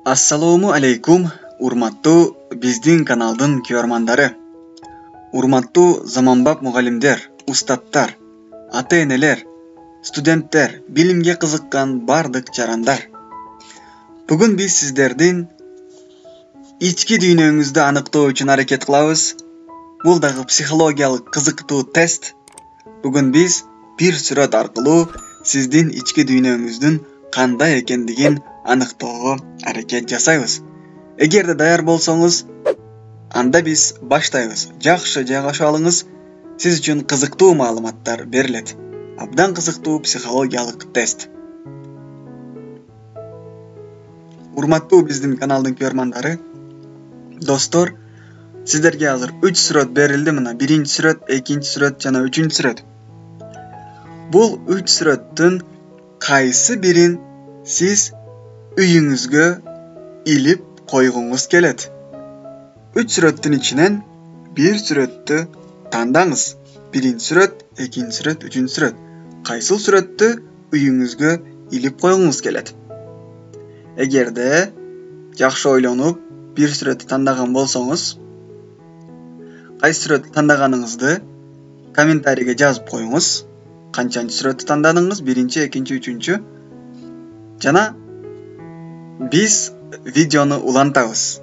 Assalomu alaykum, urmattu bizdin kanaldın körmandары. Urmattu zamanbap mugallimler, ustadlar, ata-eneler, studentler, bilimge kızıkkan bardık jarandar. Bugün biz sizlerden içki dünyangızda anıktoo üçün hareket kılabız. Bul dagı psixologiyalık kızıktуу test. Bugün biz bir süret arkılуу sizdin içki dünyangızdın kanday ekendigin anıktoogo hareket jasaybız. Egerde dayar bolsoңuz, anda biz baştayбыз. Жакшы жайгашып алыңыз. Siz üçün kızıktуу malumatlar berilet. Abdan kızıktуу psixologiyalık test. Urmattуу bizdin kanaldın körmandары. Dostor, sizlerge hazır 3 süret berildi mına. 1-ci süret, 2-ci süret jana 3-cü süret. Bul 3 süretin kaysı birin siz üyüңүзгө ilip koyğunuz kelet. 3 süretin içinden bir süretті tandaңыз. 1-ci süret, 2-ci süret, 3-cü süret. Kaysıl süretті üyüңүзгө ilip koyğunuz kelet. Egerde jakşı oylonup bir süretті tandagan bolsoңuz, kaysı süretті tandaganыңызды kommentariyge жазып koyuңuz. Kançancı süretті tandadыңыз? 1-ci, 2-ci, 3-cü. Jana biz videonu ulantabız.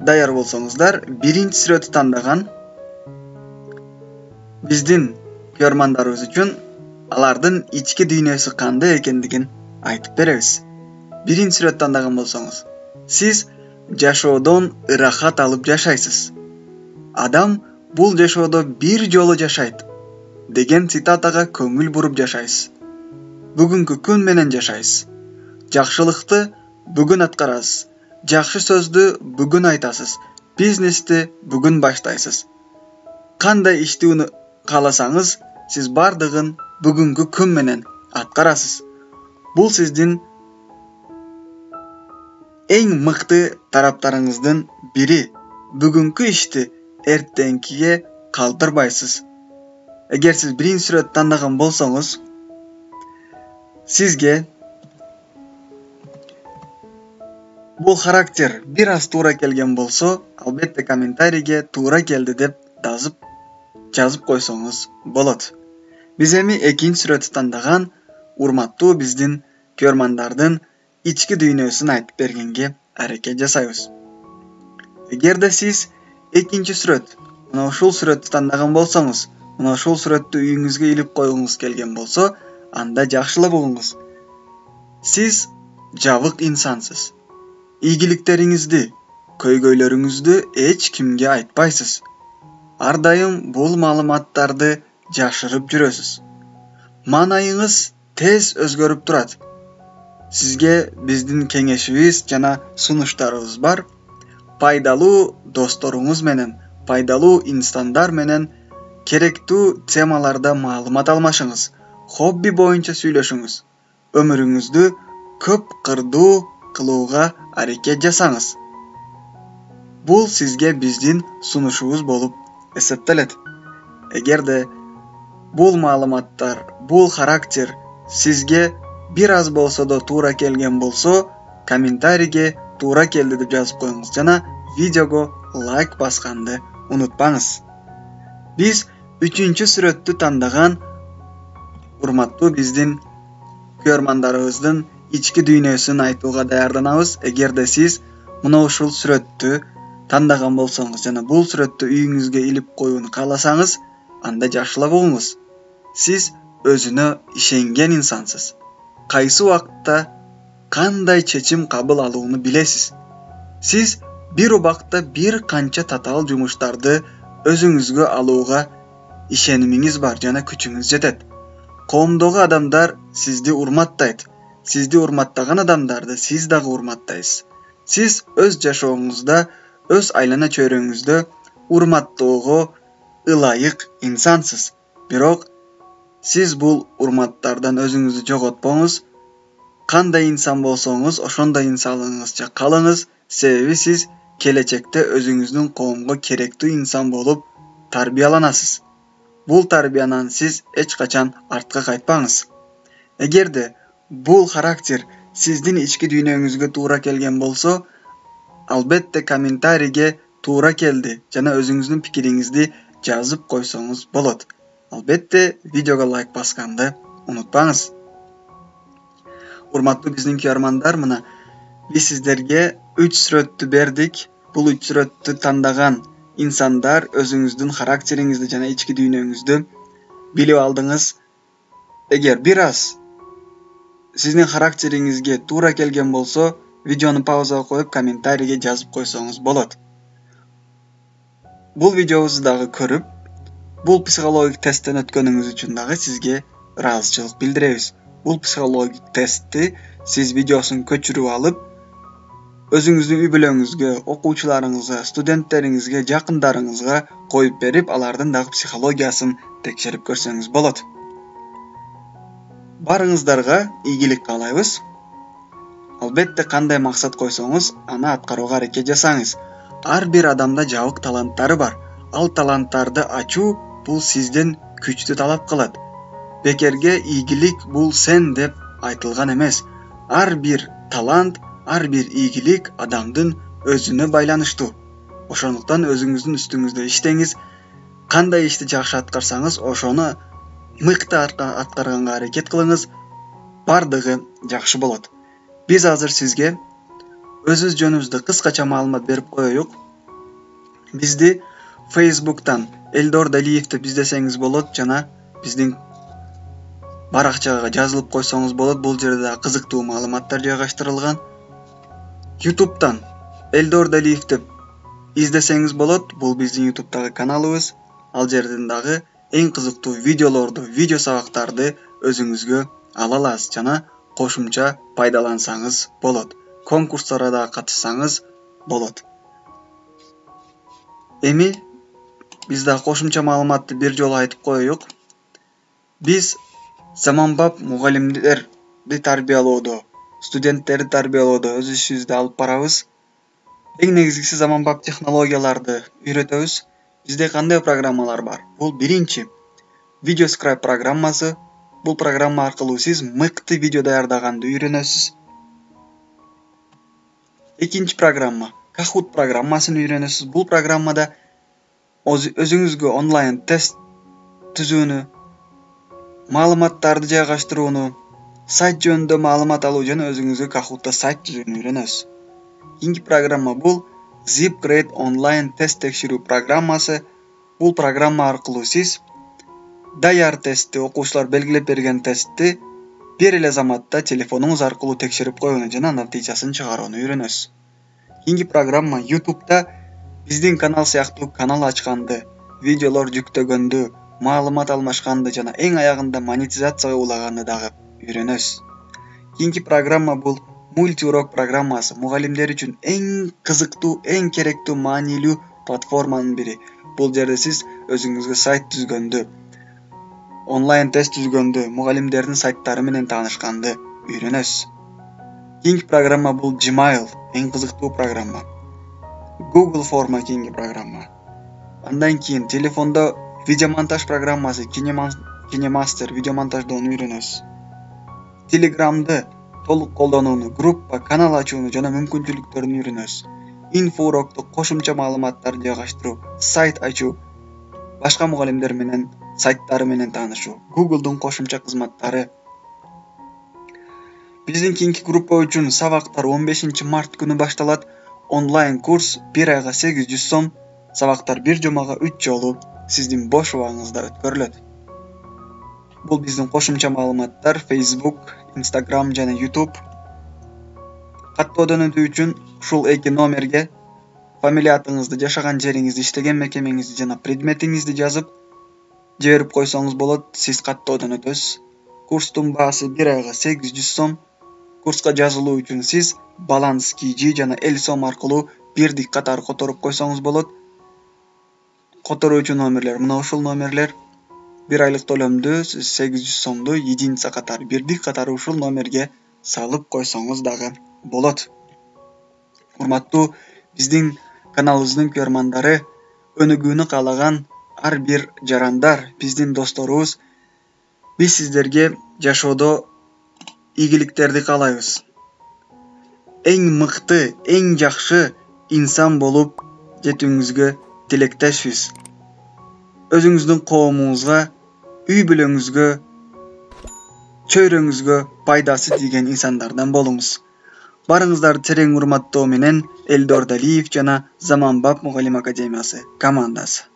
Dayar bolsoňuzlar, 1-ci süretті tandagan bizdin körmandarыбыз üçün alardın içki dünyası kanday ekendigin aytıp berебиз. 1-ci süretті tandagan bolsoňuz, siz jaşoodon ırahat alıp jaşaysız. Adam bul jaşoodo bir jolu jaşayt degen sitataga köngül burup jaşaysız. Bugünkü gün menen jaşaysız. Jakşılıkты bugün atkarasız. Jakşı sözdü bugün aytasız. Biznesti bugün baştaysız. Kanday iştiğini kalasanız, siz bardığın bugünkü gün menen atkarasız. Bul sizdin en mıktı taraptarыңыздın biri. Bugünkü işti ertenkiye kaldırbaysız. Eger siz 1-ci süretті tandagan bolsoňuz, sizge bu karakter biraz tuğra kelgen bolso, albette kommentariyge tuğra geldi dep жазып koysoňuz bolot. Biz emi 2-ci süretті tandagan urmattуу bizdin körmandardın içki dünyasını aytıp bergenge hareket jasaybız. Egerde siz 2-ci süret, mına uşul süretті tandagan bolsoňuz, mına uşul süretті üyüңүзгө ilip koyğunuz kelgen bolso, anda jakşıla boğunuz. Siz jabık insansız. İyigilikteriňizdi, köýgöylörüňizdi hiç kimge aytpaysız. Ardayım bul malumattardy jaşırıp jürösüz. Manaýyňyz tez özgörüp turat. Sizge bizdin keňeşibиz jana sunuşlarybız bar. Paydalуу dostoruňuz menen, paydalуу insanlar menen kerektүү temalarda malumat almaşyňız. Hobby boýunça süýleşiňiz. Ömürüňizdi köp kırdуу kılууga hareket jasaňyz. Bul sizge bizdin sunuşubuz bolup eseptelet. Egerde bul malumatlar, bul karakter sizge biraz bolsa da tuğra kelgen bolso, kommentariyge tuğra keldi dep жазып koyuңuz. Jana videoga like baskandy unutpaňyz. Biz 3-cü süretті tandagan urmattуу bizdin körmandarыбыздын içki dünyasını aytuuga dayardanabız. Egerde siz muna uşul süretті tandagan bolsoňuz jana bul süretті üyüňizge ilip koyууну kalasaňız, anda jakşıla boğunuz. Siz özüne işengen insansız. Kaysı wagtda kanday çeçim kabul aluuну bilesiz. Siz bir ubakta bir kança tatal jumuşlardy özüňizge aluuga işenimiňiz bar jana küçüňiz jetet. Koomdogu adamlar sizdi urmattayt. Sizdi urmattagan adamdardy siz dagı urmattaýsy. Siz öz jaşooňuzda, öz aylana çöreňizde urmattoogo ılaýyk insansız. Birok siz bul urmatlardan özüňizi jogotpoňuz. Kanday insan bolsoňuz, oşonday insanlygyňyzça kalyňyz. Sebebi siz kelечekte özüňizdin koomga kerektүү insan bolup tarbiýalanasys. Bul tarbiýanan siz hiç kaçan artka kaytpaňyz. Egerde bul karakter сиздин ички дүйнөңүзгө туура келген болсо, албетте комментарийге туура келди жана өзүңүздүн пикириңизди жазып койсоңуз болот. Албетте видеого лайк басканды унутпаңыз. Урматтуу биздин көрөрмандар, мына биз сиздерге 3 сүрөттү бердик. Бул 3 сүрөттү тандаган инсандар өзүңүздүн характериңизди жана ички дүйнөңүздү билип алдыңыз. Эгер бир аз сиздин характериңизге туура келген болсо, видеону паузага коюп комментарийге жазып койсоңуз болот. Бул видеобузду дагы көрүп, бул психологик тесттен өткөнүңүз үчүн дагы сизге ыраазычылык билдиребиз. Бул психологик тестти сиз видеосун көчүрүп алып, өзүңүздүн үй бүлөңүзгө, окуучуларыңызга, студенттериңизге, жакындарыңызга коюп берип, алардын дагы психологиясын текшерип көрсөңүз болот. Барыңыздарга ийгилик каалайбыз. Албетте кандай максат койсоңуз, аны аткарууга аракет жасаңыз. Ар бир адамда жабык таланттары бар. Ал таланттарды ачуу бул сизден күчтү талап кылат. Бекерге ийгилик бул сен деп айтылган эмес. Ар бир талант, ар бир ийгилик адамдын өзүнө байланыштуу. Ошондуктан өзүңүздүн үстүңүздө иштеңиз. Кандай ишти жакшы аткарсаңыз, ошону мыкты аткарганга аракет кылыңыз. Бардыгы жакшы болот. Биз азыр сизге өзүбүз жөнүбүздө кыскача маалымат берип коеюк. Бизди Facebook'тан Элдор Далиев деп издесеңиз болот жана биздин баракчага жазылып койсоңуз болот. Бул жерде да кызыктуу маалыматтар жайгаштырылган. YouTube'тан Элдор Далиев деп издесеңиз болот. Бул биздин YouTube'дагы каналыбыз. Ал жерден дагы эң кызыктуу видеолорду, видео сабактарды өзүңүзгө ала аласыз жана кошумча пайдалансаңыз болот. Конкурстарга да катышсаңыз болот. Эми биз да кошумча маалыматты бир жолу айтып коеюк. Биз заманбап мугалимдерди тарбиялоодо, студенттерди тарбиялоодо өз ишибизди алып барабыз. Эң негизгиси заманбап технологияларды үйрөтөбүз. Бизде кандай программалар бар? Бул биринчи VideoScribe программасы. Бул программа аркылуу сиз мыкты видео даярдаганды үйрөнөсүз. Экинчи программа Kahoot программасын үйрөнөсүз. Бул программада өзүңүзгө онлайн тест түзүүнү, маалыматтарды жайгаштырууну, сайт жөнүндө маалымат алуу жана өзүңүзгө Kahoot'та сайт түзүүнү үйрөнөсүз. Экинчи программа бул ZipGrade онлайн тест текшерүү программасы. Бул программа аркылуу сиз даяр тестти, окуучулар белгилеп берген тестти бир эле заматта телефонуңуз аркылуу текшерип коюуну жана натыйжасын чыгарууну үйрөнөсүз. Кийинки программа YouTube'да биздин канал сыяктуу канал ачканды, видеолор жүктөгөндү, маалымат алмашканды жана эң аягында монетизацияга улаганды дагы үйрөнөсүз. Кийинки программа бул мультиурок программасы. Мугалимдер үчүн эң кызыктуу, эң керектүү, маанилүү платформанын бири. Бул жерде сиз өзүңүзгө сайт түзгөндү, онлайн тест түзгөндү, мугалимдердин сайттары менен таанышканды үйрөнөсүз. Кийинки программа бул Gmail, эң кызыктуу программа. Google форма кийинки программа. Андан кийин телефондо видеомонтаж программасы KineMaster видеомонтаждоону үйрөнөсүз. Telegram'ды толук колдонууну, группа, канал ачууну жана мүмкүнчүлүктөрүн үйрөнөсүз. Инфоурокто кошумча маалыматтарды жайгаштыруу, сайт ачуу, башка мугалимдер менен сайттары менен таанышуу, Google'дун кошумча кызматтары. Биздин кийинки группа үчүн сабактар 15 март күнү башталат. Онлайн курс 1 айга 800 сом. Сабактар бир жумага 3 жолу сиздин бош убагыңызда өткөрүлөт. Бул биздин кошумча маалыматтар Facebook, Instagram жана YouTube. Каттоодон өтүү үчүн ушул 2 номерге фамилиятыңызды, жашаган жериңизди, иштеген мекемеңизди жана предметиңизди жазып жиберип койсоңуз болот. Сиз каттоодон өтөсүз. Курстун баасы 1 айга 800 сом. Курска жазылуу үчүн сиз баланс KG жана L-сом аркылуу бирдик катар которуп койсоңуз болот. Которуучу номерлер мына ушул номерлер. 1 айлык төлөмдү сиз 800 сомду единица катары, бирдик катары ушул номерге салып койсоңуз дагы болот. Урматтуу биздин каналыбыздын көрөрмандары, өнүгүүнү каалаган ар бир жарандар, биздин досторубуз, биз сиздерге жашоодо ийгиликтерди каалайбыз. eң mıқты, eң жақсы insan bolup жетүүңүзгө tilekteşiz. Özüңүздүн коомуңузга, үй бүлөңүзгө, чөйрөңүзгө пайдасы тийген инсандардан болуңуз. Барыңыздарды терең урматтоо менен Элдор Далиев жана Заманбап Мугалим Академиясы командасы.